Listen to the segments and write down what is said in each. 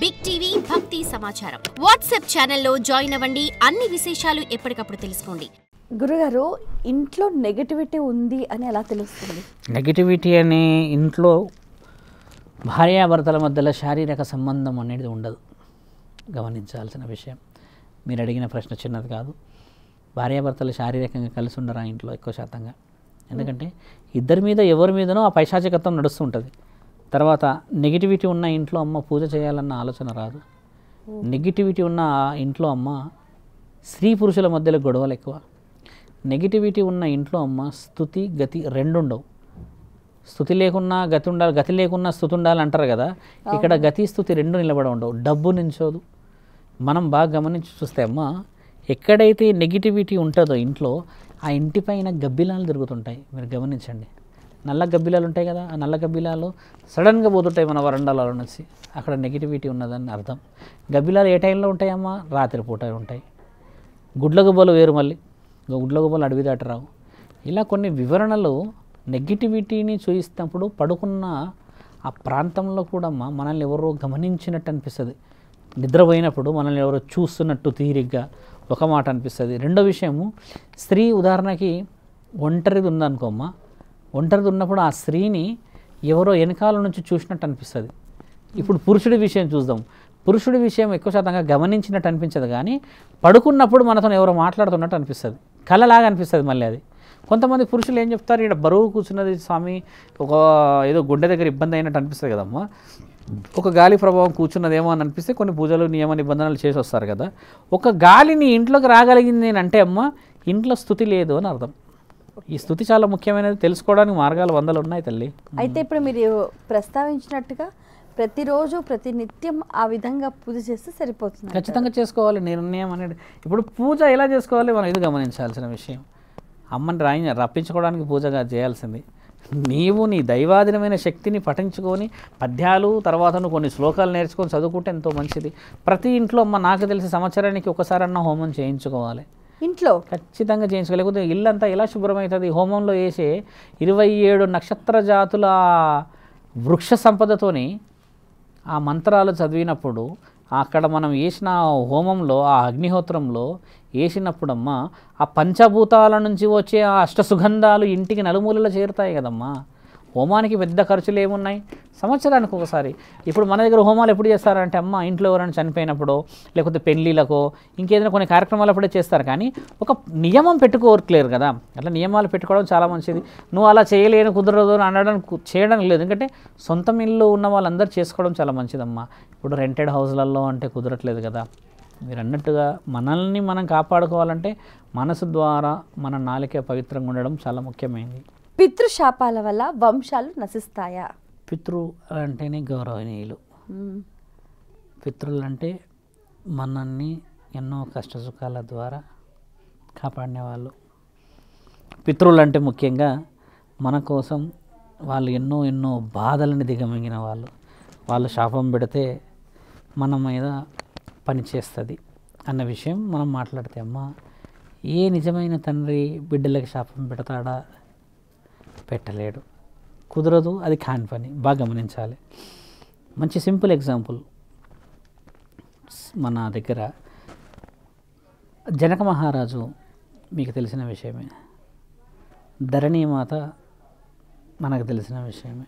Big TV భక్తి సమాచారం WhatsApp ఛానల్లో జాయిన్ అవ్వండి. అన్ని విశేషాలు ఎప్పటికప్పుడు తెలుసుకోండి. గురుగారు, ఇంట్లో నెగటివిటీ ఉంది అని ఎలా తెలుస్తుంది? నెగటివిటీ అనే ఇంట్లో భార్యాభర్తల మధ్యలో శారీరక సంబంధం అనేది ఉండదు. గమనించాల్సిన విషయం. మీరు అడిగిన ప్రశ్న చిన్నది కాదు. భార్యాభర్తలు శారీరకంగా కలిసి ఉండరా ఇంట్లో ఎక్కువ శాతంగా. ఎందుకంటే ఇద్దరి మీద ఎవరి మీదనో ఆ పైశాచికత్వం నడుస్తుంటుంది. తర్వాత నెగిటివిటీ ఉన్న ఇంట్లో అమ్మ పూజ చేయాలన్న ఆలోచన రాదు. నెగిటివిటీ ఉన్న ఇంట్లో అమ్మ స్త్రీ పురుషుల మధ్యలో గొడవలు ఎక్కువ. నెగిటివిటీ ఉన్న ఇంట్లో అమ్మ స్తుతి గతి రెండు ఉండవు. స్తుతి లేకున్నా గతి ఉండాలి, గతి లేకున్నా స్తుతి ఉండాలి అంటారు కదా. ఇక్కడ గతి స్తుతి రెండు నిలబడి ఉండవు. డబ్బు నించోదు. మనం బాగా గమనించి చూస్తే అమ్మ ఎక్కడైతే నెగిటివిటీ ఉంటుందో ఇంట్లో ఆ ఇంటిపైన గబ్బిలాలు తిరుగుతుంటాయి. మీరు గమనించండి. నల్ల గబ్బిలాలు ఉంటాయి కదా, ఆ నల్ల గబ్బిలాలు సడన్గా పోతుంటాయి మన వరండాలలో నుంచి. అక్కడ నెగిటివిటీ ఉన్నదని అర్థం. గబ్బిలాలు ఏ టైంలో ఉంటాయమ్మా? రాత్రిపూట ఉంటాయి. గుడ్ల గుబ్బలు వేరు, మళ్ళీ గుడ్ల గుబ్బలు అడవి దాటి రావు. ఇలా కొన్ని వివరణలు నెగిటివిటీని చూయిస్తున్నప్పుడు పడుకున్న ఆ ప్రాంతంలో కూడా మనల్ని ఎవరో గమనించినట్టు అనిపిస్తుంది. నిద్రపోయినప్పుడు మనల్ని ఎవరో చూస్తున్నట్టు తీరిగ్గా ఒక మాట అనిపిస్తుంది. రెండో విషయము, స్త్రీ ఉదాహరణకి ఒంటరిది ఉందనుకోమ్మా, ఒంటరిది ఉన్నప్పుడు ఆ స్త్రీని ఎవరో వెనకాల నుంచి చూసినట్టు అనిపిస్తుంది. ఇప్పుడు పురుషుడి విషయం చూద్దాం. పురుషుడి విషయం ఎక్కువ శాతంగా గమనించినట్టు అనిపించదు, కానీ పడుకున్నప్పుడు మనతో ఎవరో మాట్లాడుతున్నట్టు అనిపిస్తుంది. కళలాగా అనిపిస్తుంది. మళ్ళీ అది కొంతమంది పురుషులు ఏం చెప్తారు, ఇక్కడ బరువు కూర్చున్నది స్వామి, ఒక ఏదో గుండె దగ్గర ఇబ్బంది అయినట్టు అనిపిస్తుంది కదమ్మా, ఒక గాలి ప్రభావం కూర్చున్నదేమో అని అనిపిస్తే కొన్ని పూజలు నియమ నిబంధనలు చేసి వస్తారు కదా. ఒక గాలిని ఇంట్లోకి రాగలిగింది అంటే అమ్మ ఇంట్లో స్థుతి లేదు అని అర్థం. ఈ స్థుతి చాలా ముఖ్యమైనది. తెలుసుకోవడానికి మార్గాలు వందలు ఉన్నాయి తల్లి. అయితే ఇప్పుడు మీరు ప్రస్తావించినట్టుగా ప్రతిరోజు ప్రతి నిత్యం ఆ విధంగా పూజ చేస్తే సరిపోతుంది? ఖచ్చితంగా చేసుకోవాలి. నిర్ణయం అనేది ఇప్పుడు పూజ ఎలా చేసుకోవాలి మనం ఇది గమనించాల్సిన విషయం. అమ్మని రప్పించుకోవడానికి పూజగా చేయాల్సింది. నీవు నీ దైవాధీనమైన శక్తిని పఠించుకొని పద్యాలు తర్వాత కొన్ని శ్లోకాలు నేర్చుకొని చదువుకుంటే ఎంతో మంచిది. ప్రతి ఇంట్లో అమ్మ నాకు తెలిసి సంవత్సరానికి ఒకసారన్నా హోమం చేయించుకోవాలి. ఇంట్లో ఖచ్చితంగా చేయించుకోవాలి. లేకపోతే ఇల్లంతా ఎలా శుభ్రమవుతుంది? హోమంలో వేసే 27 నక్షత్ర జాతుల వృక్ష సంపదతోని ఆ మంత్రాలు చదివినప్పుడు అక్కడ మనం వేసిన హోమంలో ఆ అగ్నిహోత్రంలో వేసినప్పుడమ్మా ఆ పంచభూతాల నుంచి వచ్చే ఆ అష్టసుగంధాలు ఇంటికి నలుమూలలో చేరుతాయి కదమ్మా. హోమానికి పెద్ద ఖర్చులు ఏమున్నాయి? సంవత్సరానికి ఒకసారి. ఇప్పుడు మన దగ్గర హోమాలు ఎప్పుడు చేస్తారంటే అమ్మ ఇంట్లో ఎవరైనా చనిపోయినప్పుడు, లేకపోతే పెళ్ళిళ్ళకో ఇంకేదైనా కొన్ని కార్యక్రమాలు అప్పుడే చేస్తారు. కానీ ఒక నియమం పెట్టుకోవట్లేరు కదా. అట్లా నియమాలు పెట్టుకోవడం చాలా మంచిది. నువ్వు అలా చేయలేను కుదరదు అని అనడానికి చేయడం లేదు. ఎందుకంటే సొంతం ఇల్లు ఉన్న వాళ్ళందరూ చేసుకోవడం చాలా మంచిదమ్మా. ఇప్పుడు రెంటెడ్ హౌస్లలో అంటే కుదరట్లేదు కదా. మీరు అన్నట్టుగా మనల్ని మనం కాపాడుకోవాలంటే మనసు ద్వారా మన నాలిక పవిత్రంగా ఉండడం చాలా ముఖ్యమైనది. పితృశాపాల వల్ల వంశాలు నశిస్తాయా? పితృ అంటేనే గౌరవనీయులు. పితృలు అంటే మనల్ని ఎన్నో కష్టసుఖాల ద్వారా కాపాడిన వాళ్ళు. పితృలు అంటే ముఖ్యంగా మన కోసం వాళ్ళు ఎన్నో బాధలని దిగమింగిన వాళ్ళు. వాళ్ళు శాపం పెడితే మన మీద పనిచేస్తుంది అన్న విషయం మనం మాట్లాడితే అమ్మ, ఏ నిజమైన తండ్రి బిడ్డలకి శాపం పెడతాడా? పెట్టలేడు, కుదరదు. అది కాని పని. బాగా గమనించాలి. మంచి సింపుల్ ఎగ్జాంపుల్ మన దగ్గర జనక మహారాజు మీకు తెలిసిన విషయమే. ధరణీమాత మనకు తెలిసిన విషయమే.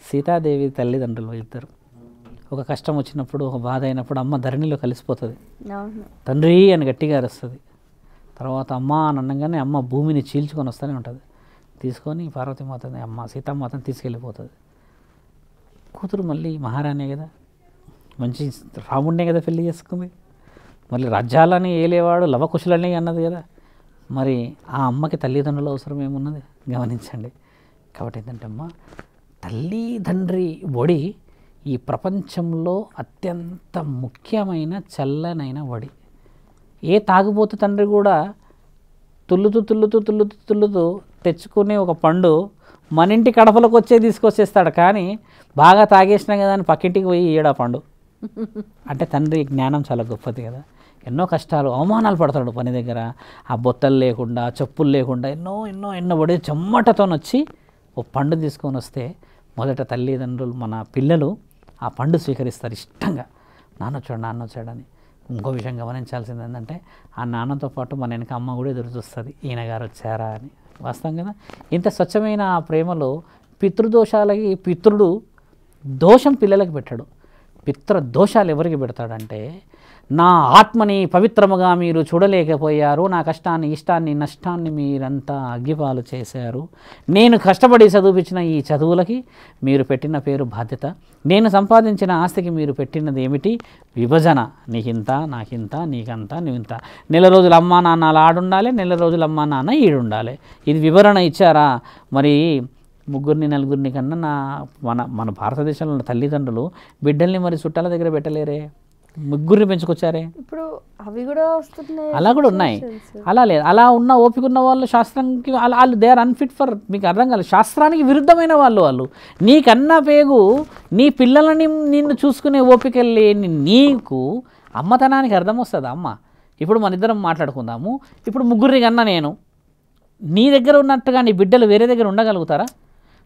సీతాదేవి తల్లిదండ్రులు ఇద్దరు ఒక కష్టం వచ్చినప్పుడు, ఒక బాధ అయినప్పుడు అమ్మ ధరణిలో కలిసిపోతుంది. తండ్రి అని గట్టిగా అరుస్తుంది. తర్వాత అమ్మ అని అనగానే అమ్మ భూమిని చీల్చుకొని వస్తూనే ఉంటుంది. తీసుకొని పార్వతీమాతని అమ్మ సీతామాతని తీసుకెళ్ళిపోతుంది. కూతురు మళ్ళీ మహారాణి కదా, మంచి రాముడినే కదా పెళ్లి చేసుకుంది. మళ్ళీ రాజ్యాలని ఏలేవాడు లవకుశులని అన్నది కదా. మరి ఆ అమ్మకి తల్లిదండ్రుల అవసరం ఏమున్నది గమనించండి. కాబట్టి ఏంటంటే అమ్మ తల్లి తండ్రి ఒడి ఈ ప్రపంచంలో అత్యంత ముఖ్యమైన చల్లనైన ఒడి. ఏ తాగుబోతు తండ్రి కూడా తుల్లుతూ తెచ్చుకునే ఒక పండు మన ఇంటి కడపలోకి తీసుకొచ్చేస్తాడు. కానీ బాగా తాగేసినా కదా అని పక్కింటికి పోయి ఈయడా పండు. అంటే తండ్రి జ్ఞానం చాలా గొప్పది కదా. ఎన్నో కష్టాలు అవమానాలు పడతాడు పని దగ్గర. ఆ బొత్తలు లేకుండా చెప్పులు లేకుండా ఎన్నో పడి చెమ్మటతో వచ్చి ఓ పండు తీసుకొని వస్తే మొదట తల్లిదండ్రులు మన పిల్లలు ఆ పండు స్వీకరిస్తారు ఇష్టంగా. నాన్న వచ్చాడని. ఇంకో విషయం గమనించాల్సింది ఏంటంటే ఆ నాన్నతో పాటు మన వెనక అమ్మ కూడా ఎదురు చూస్తుంది, ఈయన గారు వచ్చారా అని. వాస్తవం కదా. ఇంత స్వచ్ఛమైన ఆ ప్రేమలో పితృదోషాలకి పితృడు దోషం పిల్లలకి పెట్టాడు. పితృదోషాలు ఎవరికి పెడతాడంటే, నా ఆత్మని పవిత్రముగా మీరు చూడలేకపోయారు, నా కష్టాన్ని ఇష్టాన్ని నష్టాన్ని మీరంతా అగ్గిపాలు చేశారు, నేను కష్టపడి చదివించిన ఈ చదువులకి మీరు పెట్టిన పేరు బాధ్యత, నేను సంపాదించిన ఆస్తికి మీరు పెట్టినది ఏమిటి విభజన, నీకింత నాకింత నీకంత నువ్వింత, నెల రోజులు అమ్మా నాన్న అలా ఆడుండాలి, నెల రోజులు అమ్మా నాన్న ఈడుండాలి. ఇది వివరణ ఇచ్చారా? మరి ముగ్గురిని నలుగురిని కన్నా మన భారతదేశంలో ఉన్న తల్లిదండ్రులు బిడ్డల్ని మరి చుట్టాల దగ్గర పెట్టలేరే, ముగ్గురిని పెంచుకొచ్చారే. ఇప్పుడు అవి కూడా వస్తున్నాయి, అలా కూడా ఉన్నాయి. అలా లేదు, అలా ఉన్న ఓపిక ఉన్న వాళ్ళు శాస్త్రానికి వాళ్ళు దే ఆర్ అన్ఫిట్ ఫర్, మీకు అర్థం కాలేదు, శాస్త్రానికి విరుద్ధమైన వాళ్ళు. నీకన్నా పేగు నీ పిల్లలని నిన్ను చూసుకునే ఓపిక లేని నీకు అమ్మతనానికి అర్థం వస్తుంది అమ్మ. ఇప్పుడు మన ఇద్దరం మాట్లాడుకుందాము. ఇప్పుడు ముగ్గురిని కన్నా నేను, నీ దగ్గర ఉన్నట్టుగా నీ బిడ్డలు వేరే దగ్గర ఉండగలుగుతారా?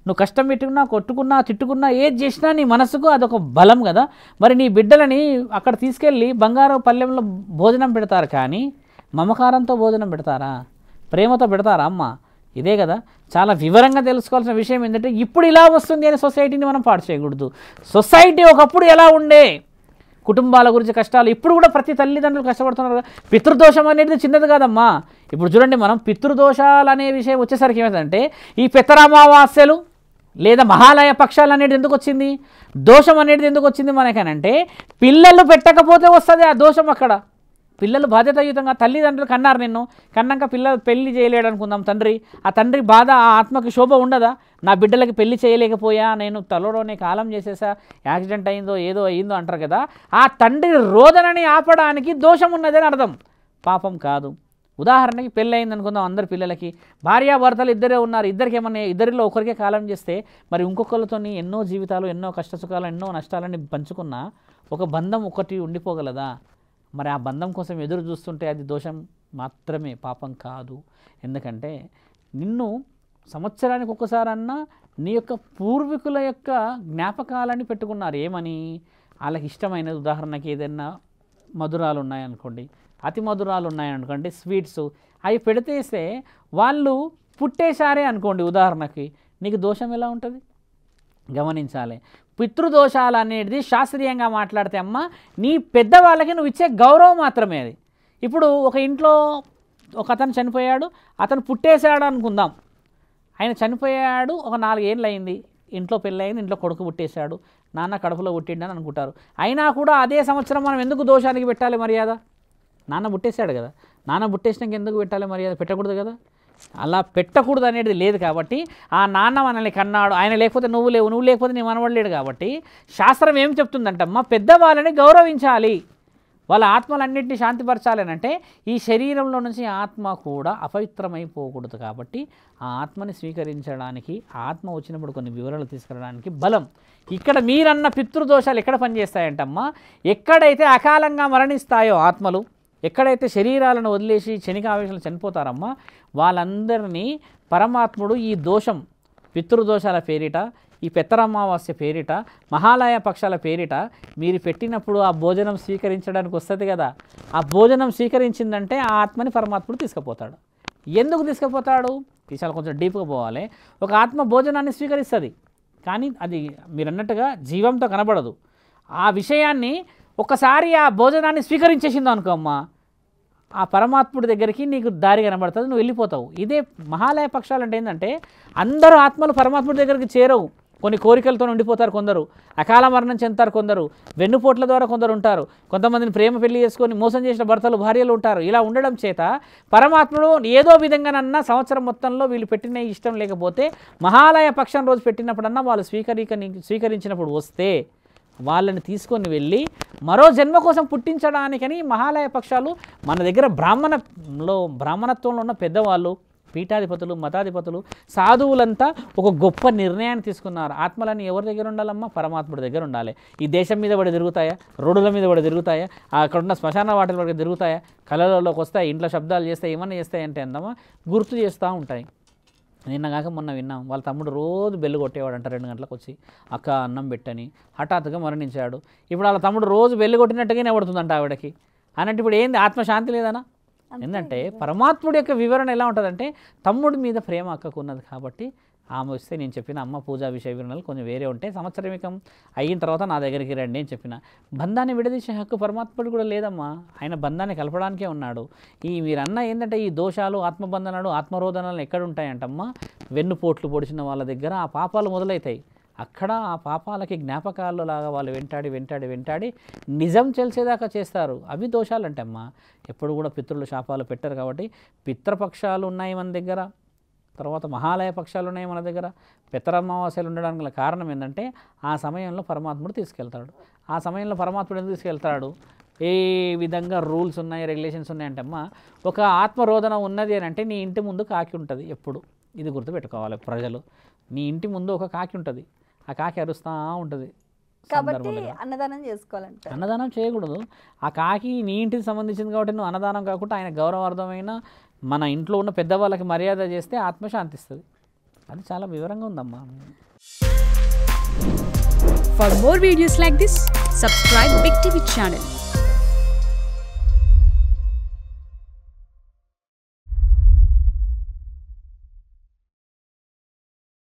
నువ్వు కష్టం పెట్టుకున్నా, కొట్టుకున్నా, తిట్టుకున్నా, ఏది చేసినా నీ మనసుకు అదొక బలం కదా. మరి నీ బిడ్డలని అక్కడ తీసుకెళ్ళి బంగారు పల్లెంలో భోజనం పెడతారు, కానీ మమకారంతో భోజనం పెడతారా? ప్రేమతో పెడతారా అమ్మ? ఇదే కదా చాలా వివరంగా తెలుసుకోవాల్సిన విషయం. ఏంటంటే ఇప్పుడు ఇలా వస్తుంది అని సొసైటీని మనం పాడు చేయకూడదు. సొసైటీ ఒకప్పుడు ఎలా ఉండే, కుటుంబాల గురించి కష్టాలు, ఇప్పుడు కూడా ప్రతి తల్లిదండ్రులు కష్టపడుతున్నారు. పితృదోషం అనేది చిన్నది కాదమ్మా. ఇప్పుడు చూడండి, మనం పితృదోషాలు అనే విషయం వచ్చేసరికి ఏమిటంటే, ఈ పెత్తరామావాస్యలు లేదా మహాలయ పక్షాలు అనేది ఎందుకు వచ్చింది, దోషం అనేది ఎందుకు వచ్చింది మనకనంటే, పిల్లలు పెట్టకపోతే వస్తుంది ఆ దోషం. అక్కడ పిల్లలు బాధ్యతాయుతంగా తల్లిదండ్రులు కన్నారు, నిన్ను కన్నాక పిల్లలు పెళ్లి చేయలేడు అనుకుందాం తండ్రి, ఆ తండ్రి బాధ, ఆ ఆత్మకి శోభ ఉండదా? నా బిడ్డలకి పెళ్లి చేయలేకపోయా, నేను తలలోనే కాలం చేసేసా, యాక్సిడెంట్ అయిందో ఏదో అయిందో అంటారు కదా. ఆ తండ్రి రోదనని ఆపడానికి దోషం ఉన్నదని అర్థం, పాపం కాదు. ఉదాహరణకి పెళ్ళి అయింది అనుకుందాం, అందరి పిల్లలకి భార్యాభర్తలు ఇద్దరే ఉన్నారు, ఇద్దరికి ఏమన్నా ఇద్దరిలో ఒకరికే కాలం చేస్తే మరి ఇంకొకరితో ఎన్నో జీవితాలు, ఎన్నో కష్టసుఖాలు, ఎన్నో నష్టాలని పంచుకున్న ఒక బంధం ఒకటి ఉండిపోగలదా? మరి ఆ బంధం కోసం ఎదురు చూస్తుంటే అది దోషం మాత్రమే, పాపం కాదు. ఎందుకంటే నిన్ను సంవత్సరానికి ఒక్కసారన్నా నీ యొక్క పూర్వీకుల యొక్క జ్ఞాపకాలని పెట్టుకున్నారు. ఏమని? వాళ్ళకి ఇష్టమైనది, ఉదాహరణకి ఏదైనా మధురాలు ఉన్నాయనుకోండి, అతి మధురాలు ఉన్నాయనుకోండి, స్వీట్స్, అవి పెడితేస్తే వాళ్ళు పుట్టేశారే అనుకోండి ఉదాహరణకి, నీకు దోషం ఎలా ఉంటుంది గమనించాలి. పితృదోషాలు అనేది శాస్త్రీయంగా మాట్లాడితే అమ్మ, నీ పెద్దవాళ్ళకి నువ్వు ఇచ్చే గౌరవం మాత్రమే అది. ఇప్పుడు ఒక ఇంట్లో ఒక అతను చనిపోయాడు, అతను పుట్టేశాడు అనుకుందాం, ఆయన చనిపోయాడు, ఒక 4 ఏళ్ళు అయింది, ఇంట్లో పెళ్ళయింది, ఇంట్లో కొడుకు పుట్టేశాడు, నాన్న కడుపులో పుట్టిండని అనుకుంటారు. అయినా కూడా అదే సంవత్సరం మనం ఎందుకు దోషానికి పెట్టాలి మర్యాద? నాన్న పుట్టేశాడు కదా, నాన్న పుట్టేసినాక ఎందుకు పెట్టాలి మర్యాద? పెట్టకూడదు కదా. అలా పెట్టకూడదు అనేది లేదు కాబట్టి, ఆ నాన్న మనల్ని కన్నాడు, ఆయన లేకపోతే నువ్వు లేవు, నువ్వు లేకపోతే నీ మనవడలేడు కాబట్టి శాస్త్రం ఏం చెప్తుందంటమ్మా, పెద్దవాళ్ళని గౌరవించాలి, వాళ్ళ ఆత్మలన్నింటినీ శాంతిపరచాలి అని. అంటే ఈ శరీరంలో నుంచి ఆత్మ కూడా అపవిత్రమైపోకూడదు కాబట్టి ఆ ఆత్మని స్వీకరించడానికి, ఆత్మ వచ్చినప్పుడు కొన్ని వివరాలు తీసుకురావడానికి బలం. ఇక్కడ మీరన్న పితృదోషాలు ఎక్కడ పనిచేస్తాయంటమ్మా, ఎక్కడైతే అకాలంగా మరణిస్తాయో ఆత్మలు, ఎక్కడైతే శరీరాలను వదిలేసి క్షణికావేశాలు చనిపోతారమ్మా, వాళ్ళందరినీ పరమాత్ముడు ఈ దోషం, పితృదోషాల పేరిట, ఈ పెత్తరమావాస్య పేరిట, మహాలయ పక్షాల పేరిట మీరు పెట్టినప్పుడు ఆ భోజనం స్వీకరించడానికి వస్తుంది కదా, ఆ భోజనం స్వీకరించిందంటే ఆ ఆత్మని పరమాత్ముడు తీసుకుపోతాడు. ఎందుకు తీసుకుపోతాడు? చాలా కొంచెం డీప్గా పోవాలి. ఒక ఆత్మ భోజనాన్ని స్వీకరిస్తుంది, కానీ అది మీరు అన్నట్టుగా జీవంతో కనబడదు. ఆ విషయాన్ని ఒకసారి ఆ భోజనాన్ని స్వీకరించేసిందో అనుకో అమ్మా, ఆ పరమాత్ముడి దగ్గరికి నీకు దారి కనబడుతుంది, నువ్వు వెళ్ళిపోతావు. ఇదే మహాలయ పక్షాలు అంటే ఏంటంటే, అందరూ ఆత్మలు పరమాత్ముడి దగ్గరికి చేరవు, కొన్ని కోరికలతో ఉండిపోతారు, కొందరు అకాల మరణం చెందుతారు, కొందరు వెన్నుపోట్ల ద్వారా కొందరు ఉంటారు, కొంతమందిని ప్రేమ పెళ్లి చేసుకొని మోసం చేసిన భర్తలు భార్యలు ఉంటారు. ఇలా ఉండడం చేత పరమాత్ముడు ఏదో విధంగానన్నా సంవత్సరం మొత్తంలో వీళ్ళు పెట్టిన ఇష్టం లేకపోతే మహాలయ పక్షం రోజు పెట్టినప్పుడన్నా వాళ్ళు స్వీకరించినప్పుడు వస్తే వాళ్ళని తీసుకొని వెళ్ళి మరో జన్మ కోసం పుట్టించడానికని మహాలయ పక్షాలు మన దగ్గర బ్రాహ్మణత్వంలో ఉన్న పెద్దవాళ్ళు, పీఠాధిపతులు, మతాధిపతులు, సాధువులంతా ఒక గొప్ప నిర్ణయాన్ని తీసుకున్నారు. ఆత్మలన్నీ ఎవరి దగ్గర ఉండాలమ్మా? పరమాత్ముడి దగ్గర ఉండాలి. ఈ దేశం మీద పడి తిరుగుతాయా, రోడ్ల మీద పడి తిరుగుతాయా, అక్కడ ఉన్న శ్మశాన వాటిల వరకు తిరుగుతాయా, కళలలోకి వస్తాయి, ఇంట్లో శబ్దాలు చేస్తాయి, ఏమన్నా చేస్తాయి అంటే అందమ్మా గుర్తు చేస్తూ ఉంటాయి. నిన్న కాక మొన్న విన్నాం, వాళ్ళ తమ్ముడు రోజు బెల్లు కొట్టేవాడంట 2 గంటలకు వచ్చి, అక్క అన్నం పెట్టని. హఠాత్తుగా మరణించాడు. ఇప్పుడు వాళ్ళ తమ్ముడు రోజు బెల్లు కొట్టినట్టుగానే పడుతుందంట ఆవిడకి. అనంటే ఇప్పుడు ఏంది, ఆత్మశాంతి లేదనా? ఎందుకంటే పరమాత్ముడి యొక్క వివరణ ఎలా ఉంటుందంటే, తమ్ముడి మీద ప్రేమ అక్కకు ఉన్నది కాబట్టి ఆమె వస్తే నేను చెప్పిన అమ్మ పూజా విషయ వివరణలు కొంచెం వేరే ఉంటే సంవత్సరమికం అయిన తర్వాత నా దగ్గరికి రండి అని చెప్పిన. బంధాన్ని విడదీసే హక్కు పరమాత్ముడు కూడా లేదమ్మా, ఆయన బంధాన్ని కలపడానికే ఉన్నాడు. మీరన్న ఏంటంటే ఈ దోషాలు, ఆత్మబంధనాలు, ఆత్మరోధనాలు ఎక్కడ ఉంటాయంటమ్మా, వెన్నుపోట్లు పొడిచిన వాళ్ళ దగ్గర ఆ పాపాలు మొదలవుతాయి. అక్కడ ఆ పాపాలకి జ్ఞాపకాలు లాగా వాళ్ళు వెంటాడి వెంటాడి వెంటాడి నిజం తెలిసేదాకా చేస్తారు. అవి దోషాలు అంటే అమ్మా. ఎప్పుడు కూడా పితృలు శాపాలు పెట్టరు కాబట్టి పితృపక్షాలు ఉన్నాయి మన దగ్గర, తర్వాత మహాలయ పక్షాలు ఉన్నాయి మన దగ్గర. పితరమావాస్యలు ఉండడానికి గల కారణం ఏంటంటే ఆ సమయంలో పరమాత్ముడు తీసుకెళ్తాడు. ఆ సమయంలో పరమాత్ముడు ఎందుకు తీసుకెళ్తాడు, ఏ విధంగా రూల్స్ ఉన్నాయి, రెగ్యులేషన్స్ ఉన్నాయంటే అమ్మా, ఒక ఆత్మరోధన ఉన్నది అని అంటే నీ ఇంటి ముందు కాకి ఉంటుంది ఎప్పుడు. ఇది గుర్తుపెట్టుకోవాలి ప్రజలు. నీ ఇంటి ముందు ఒక కాకి ఉంటుంది, ఆ కాకి అరుస్తూ ఉంటుంది. కాబట్టి అన్నదానం చేసుకోవాలంటే అన్నదానం చేయకూడదు. ఆ కాకి నీ ఇంటికి సంబంధించింది కాబట్టి నువ్వు అన్నదానం కాకుండా ఆయన గౌరవార్థమైన మన ఇంట్లో ఉన్న పెద్దవాళ్ళకి మర్యాద చేస్తే ఆత్మశాంతిస్తుంది. అది చాలా వివరంగా ఉందమ్మా. For more videos like this, subscribe Big TV channel.